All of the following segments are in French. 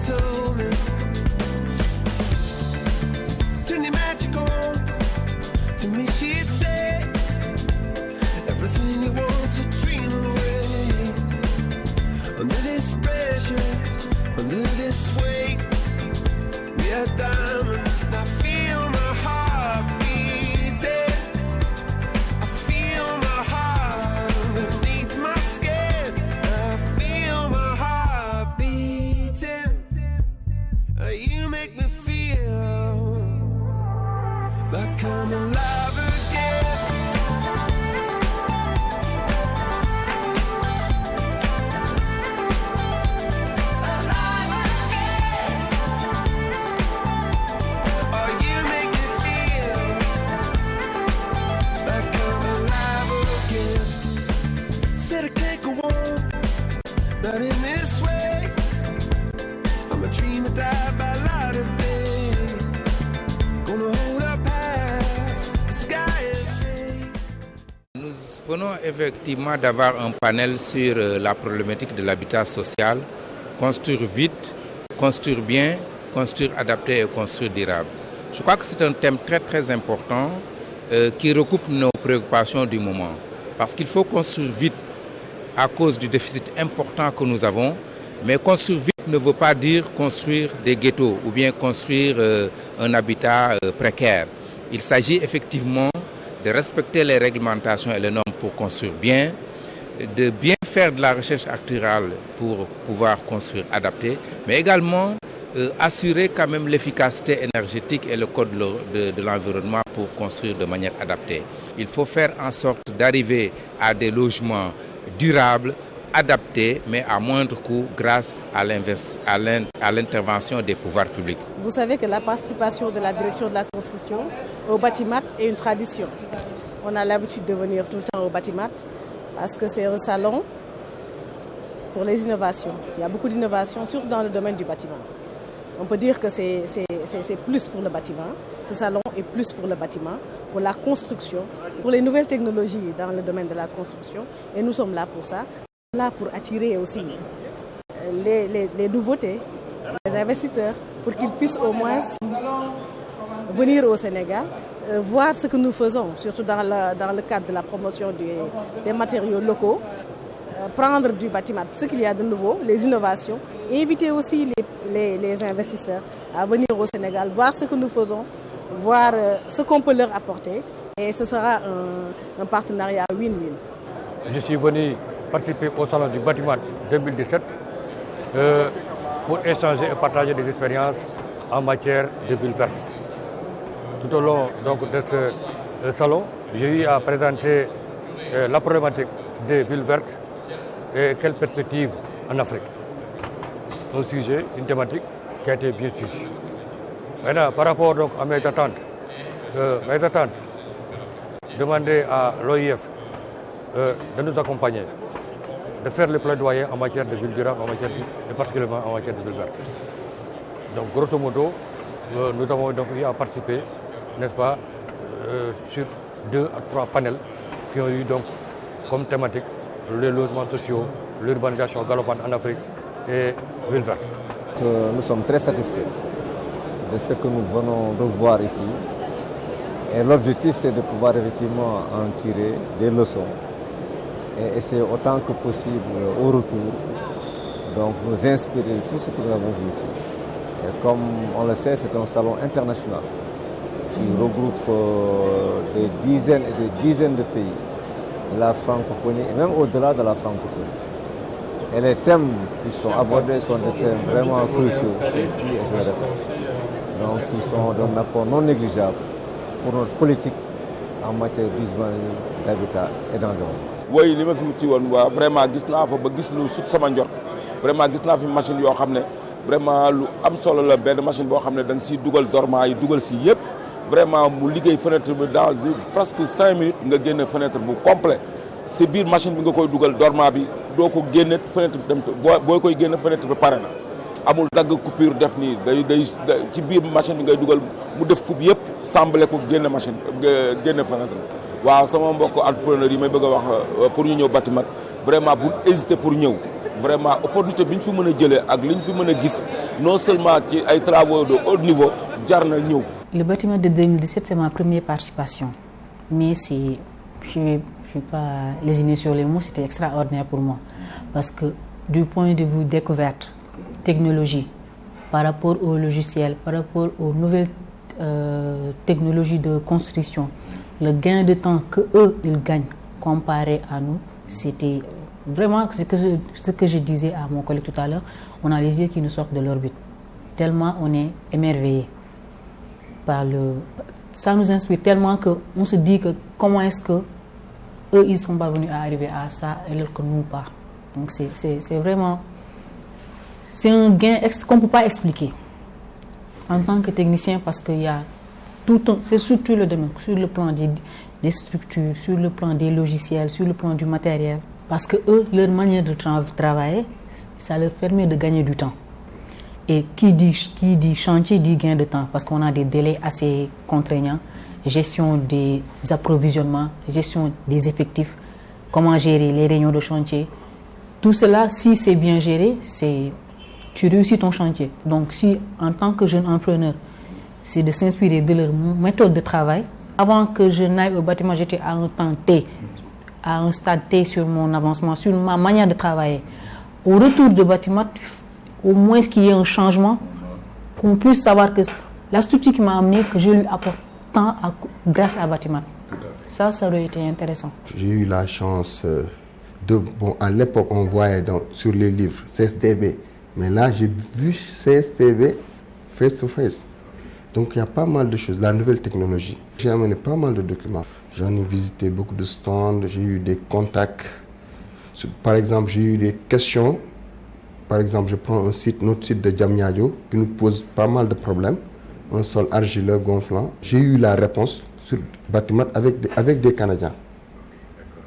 told me, turn your magic on. To me she'd say, everything you want to dream away. Under this pressure, under this weight, we are diamonds, and I feel my heart beating. I feel my heart underneath my skin. I feel my heart beating. You make me feel like I'm alive again. Alive again. Oh, you make me feel like I'm alive again. Said I can't go on, not in this way. I'm a dreamer, die by light of day. Gonna hold up half the sky and say. Nous venons effectivement d'avoir un panel sur la problématique de l'habitat social, construire vite, construire bien, construire adapté et construire durable. Je crois que c'est un thème très très important qui recoupe nos préoccupations du moment. Parce qu'il faut construire vite à cause du déficit important que nous avons, mais construire vite ne veut pas dire construire des ghettos ou bien construire un habitat précaire. Il s'agit effectivement de respecter les réglementations et les normes pour construire bien, de bien faire de la recherche actuelle pour pouvoir construire adapté, mais également assurer quand même l'efficacité énergétique et le code de l'environnement pour construire de manière adaptée. Il faut faire en sorte d'arriver à des logements durables, adaptés, mais à moindre coût grâce à l'intervention des pouvoirs publics. Vous savez que la participation de la direction de la construction au bâtiment est une tradition. On a l'habitude de venir tout le temps au bâtiment parce que c'est un salon pour les innovations. Il y a beaucoup d'innovations, surtout dans le domaine du bâtiment. On peut dire que c'est plus pour le bâtiment. Ce salon est plus pour le bâtiment, pour la construction, pour les nouvelles technologies dans le domaine de la construction. Et nous sommes là pour ça. Là pour attirer aussi les nouveautés, les investisseurs, pour qu'ils puissent au moins venir au Sénégal, voir ce que nous faisons, surtout dans le cadre de la promotion des matériaux locaux, prendre du bâtiment ce qu'il y a de nouveau, les innovations, et inviter aussi les investisseurs à venir au Sénégal, voir ce que nous faisons, voir ce qu'on peut leur apporter, et ce sera un partenariat win-win. Je suis venu participer au Salon du bâtiment 2017 pour échanger et partager des expériences en matière de ville verte. Tout au long donc, de ce salon, j'ai eu à présenter la problématique des villes vertes et quelles perspectives en Afrique. Un sujet, une thématique qui a été bien suivie. Maintenant, par rapport donc, à mes attentes, demander à l'OIF de nous accompagner, de faire le plaidoyer en matière de ville durable, et particulièrement en matière de ville verte. Donc, grosso modo, nous avons donc eu à participer, n'est-ce pas, sur 2 à 3 panels qui ont eu donc comme thématique les logements sociaux, l'urbanisation galopante en Afrique et ville verte. Nous sommes très satisfaits de ce que nous venons de voir ici. Et l'objectif, c'est de pouvoir effectivement en tirer des leçons et essayer autant que possible au retour, donc nous inspirer de tout ce que nous avons vu ici. Et comme on le sait, c'est un salon international qui regroupe des dizaines et des dizaines de pays de la francophonie et même au-delà de la francophonie. Et les thèmes qui sont abordés sont des thèmes vraiment cruciaux, je le répète. Donc ils sont d'un apport non négligeable pour notre politique en matière d'urbanisme, d'habitat et d'environnement. Oui, li ma fi wuti woon waa vraiment gis naa fa ba gis lu sut sama njort vraiment gis naa fi machine yoo xam ne vraiment lu am solo la benn machine boo xam ne da nga siy dugal dormant yi dugal si yëpp vraiment mu liggéey fenêtre bi dans presque 5 minutes nga génne fenêtre bu complet si biir machine bi nga koy dugal dormant bi doo ko génne fenêtre bi dem boo koy génne fenêtre bi pare na amul dagg coupure def nii day ci biir machine bi ngay dugal mu def coupe yëpp semblé ko génne machine génne fenêtre bi. waaw sama mbokk entrepreneur yi may bëgg a wax pour ñu ñëw bâtiment vraiment bu hésiter pour ñëw vraiment opportunité bi ñu fi mën a jëlee ak li ñu fi mën a gis non seulement ci ay travaux de haut niveau jar na ñëw. Le bâtiment de 2017, c'est ma première participation. Mais je ne suis pas lésinée sur les mots, c'était extraordinaire pour moi. Parce que du point de vue découverte, technologie, par rapport au logiciel, par rapport aux nouvelles technologies de construction, le gain de temps qu'eux, ils gagnent comparé à nous, c'était vraiment ce que je disais à mon collègue tout à l'heure, on a les yeux qui nous sortent de l'orbite. Tellement on est émerveillé. Ça nous inspire tellement qu'on se dit que comment est-ce que eux ils sont pas venus à arriver à ça alors que nous pas. Donc c'est vraiment un gain qu'on ne peut pas expliquer en tant que technicien parce qu'il y a c'est surtout le domaine, sur le plan des structures, sur le plan des logiciels, sur le plan du matériel. Parce que eux, leur manière de travailler, ça leur permet de gagner du temps. Et qui dit chantier dit gain de temps parce qu'on a des délais assez contraignants, gestion des approvisionnements, gestion des effectifs, comment gérer les réunions de chantier. Tout cela, si c'est bien géré, tu réussis ton chantier. Donc si en tant que jeune entrepreneur, c'est de s'inspirer de leur méthode de travail. Avant que je n'aille au bâtiment, j'étais à un temps T, à un stade T sur mon avancement, sur ma manière de travailler. Au retour du bâtiment, au moins qu'il y ait un changement, qu'on puisse savoir que la structure qui m'a amené, que je lui apporte tant grâce à bâtiment. Ça aurait été intéressant. J'ai eu la chance à l'époque, on voyait sur les livres CSTB, mais là, j'ai vu CSTB face to face. Donc, il y a pas mal de choses, la nouvelle technologie. J'ai amené pas mal de documents. J'en ai visité beaucoup de stands, j'ai eu des contacts. Par exemple, j'ai eu des questions. Par exemple, je prends notre site de Diamniadio qui nous pose pas mal de problèmes. Un sol argileux gonflant. J'ai eu la réponse sur le bâtiment avec des Canadiens.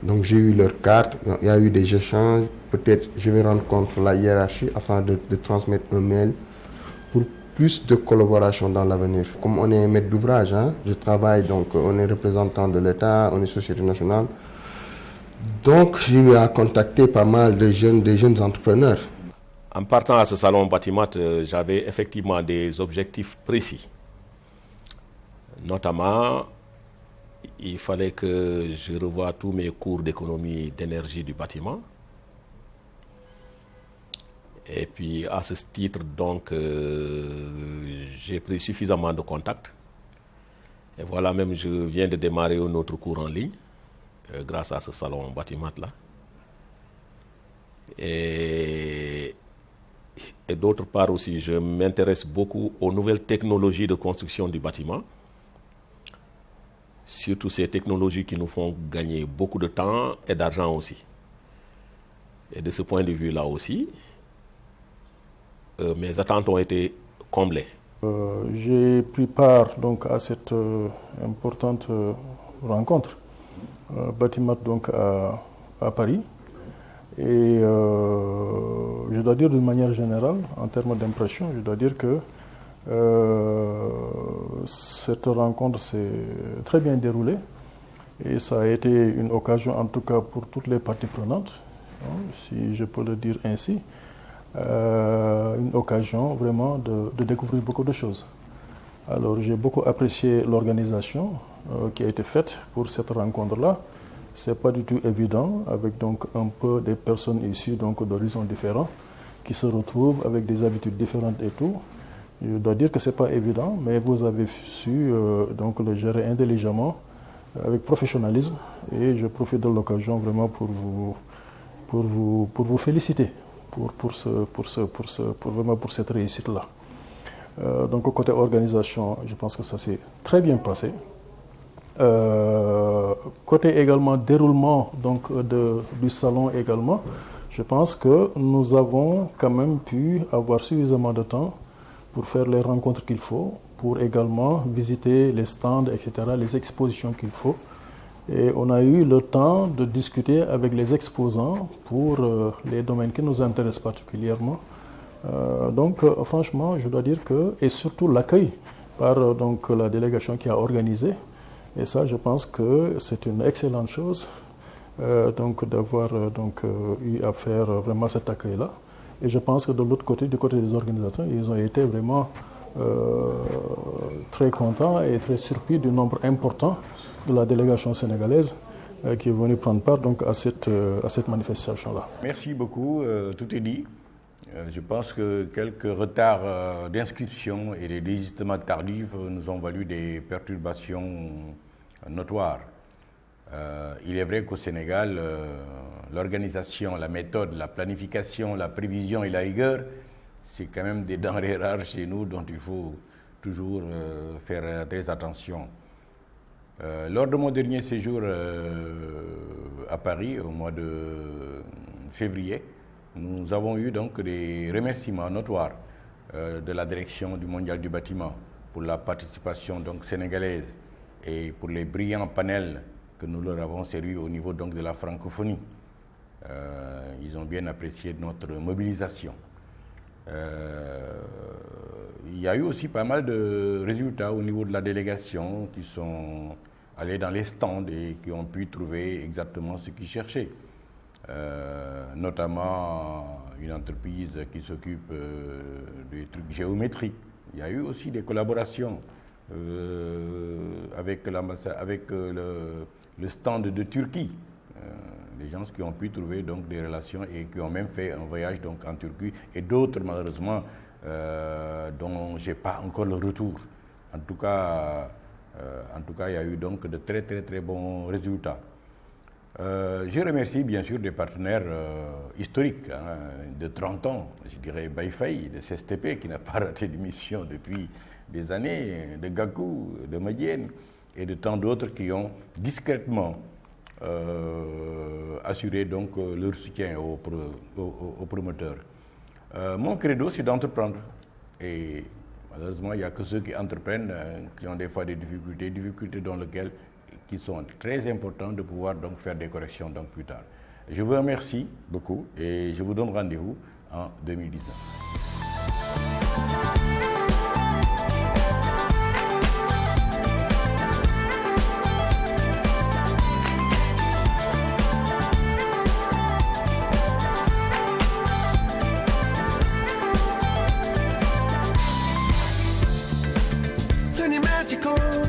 Donc, j'ai eu leur carte, il y a eu des échanges. Peut-être je vais rencontrer la hiérarchie afin de transmettre un mail pour plus de collaboration dans l'avenir. Comme on est maître d'ouvrage, je travaille, donc on est représentant de l'État, on est société nationale. Donc, j'ai eu à contacter pas mal de jeunes entrepreneurs. En partant à ce salon bâtiment, j'avais effectivement des objectifs précis. Notamment, il fallait que je revoie tous mes cours d'économie d'énergie du bâtiment. Et puis, à ce titre, donc, j'ai pris suffisamment de contacts. Et voilà, même, je viens de démarrer un autre cours en ligne, grâce à ce salon bâtiment-là. Et d'autre part aussi, je m'intéresse beaucoup aux nouvelles technologies de construction du bâtiment. Surtout ces technologies qui nous font gagner beaucoup de temps et d'argent aussi. Et de ce point de vue-là aussi, mes attentes ont été comblées. J'ai pris part donc à cette importante rencontre bâtiment donc à Paris. Et je dois dire d'une manière générale, en termes d'impression, je dois dire que cette rencontre s'est très bien déroulée et ça a été une occasion, en tout cas pour toutes les parties prenantes, si je peux le dire ainsi, une occasion vraiment de découvrir beaucoup de choses. Alors j'ai beaucoup apprécié l'organisation qui a été faite pour cette rencontre-là. C'est pas du tout évident, avec donc un peu des personnes issues donc d'horizons différents qui se retrouvent avec des habitudes différentes et tout. Je dois dire que c'est pas évident, mais vous avez su donc le gérer intelligemment, avec professionnalisme, et je profite de l'occasion vraiment pour vous féliciter pour cette réussite-là. Donc côté organisation, je pense que ça s'est très bien passé. Côté également déroulement donc du salon également, je pense que nous avons quand même pu avoir suffisamment de temps pour faire les rencontres qu'il faut, pour également visiter les stands, etc., les expositions qu'il faut. Et on a eu le temps de discuter avec les exposants pour les domaines qui nous intéressent particulièrement. Donc franchement, je dois dire que, et surtout l'accueil par donc la délégation qui a organisé, et ça, je pense que c'est une excellente chose donc d'avoir eu à faire vraiment cet accueil-là. Et je pense que de l'autre côté, du côté des organisations, ils ont été vraiment très contents et très surpris du nombre important de la délégation sénégalaise qui est venue prendre part donc, à cette manifestation-là. Merci beaucoup, tout est dit. Je pense que quelques retards d'inscription et des désistements tardifs nous ont valu des perturbations notoires. Il est vrai qu'au Sénégal, l'organisation, la méthode, la planification, la prévision et la rigueur, c'est quand même des denrées rares chez nous dont il faut toujours faire très attention. Lors de mon dernier séjour à Paris, au mois de février, nous avons eu donc des remerciements notoires de la direction du Mondial du bâtiment pour la participation donc sénégalaise et pour les brillants panels que nous leur avons servis au niveau donc de la francophonie. Ils ont bien apprécié notre mobilisation. Il y a eu aussi pas mal de résultats au niveau de la délégation qui sont allés dans les stands et qui ont pu trouver exactement ce qu'ils cherchaient. Notamment une entreprise qui s'occupe des trucs géométriques. Il y a eu aussi des collaborations avec le stand de Turquie. Des gens qui ont pu trouver donc des relations et qui ont même fait un voyage donc en Turquie et d'autres malheureusement dont j'ai pas encore le retour. En tout cas, il y a eu donc de très très très bons résultats. Je remercie bien sûr des partenaires historiques de 30 ans, je dirais Baïfaï, de CSTP qui n'a pas raté d'émission depuis des années, de Gakou, de Madiène et de tant d'autres qui ont discrètement assuré donc leur soutien aux promoteurs. Mon credo, c'est d'entreprendre. Et malheureusement, il n'y a que ceux qui entreprennent qui ont des fois des difficultés dans lesquelles qui sont très importantes de pouvoir donc faire des corrections donc plus tard. Je vous remercie beaucoup et je vous donne rendez-vous en 2019. Turn your magic on.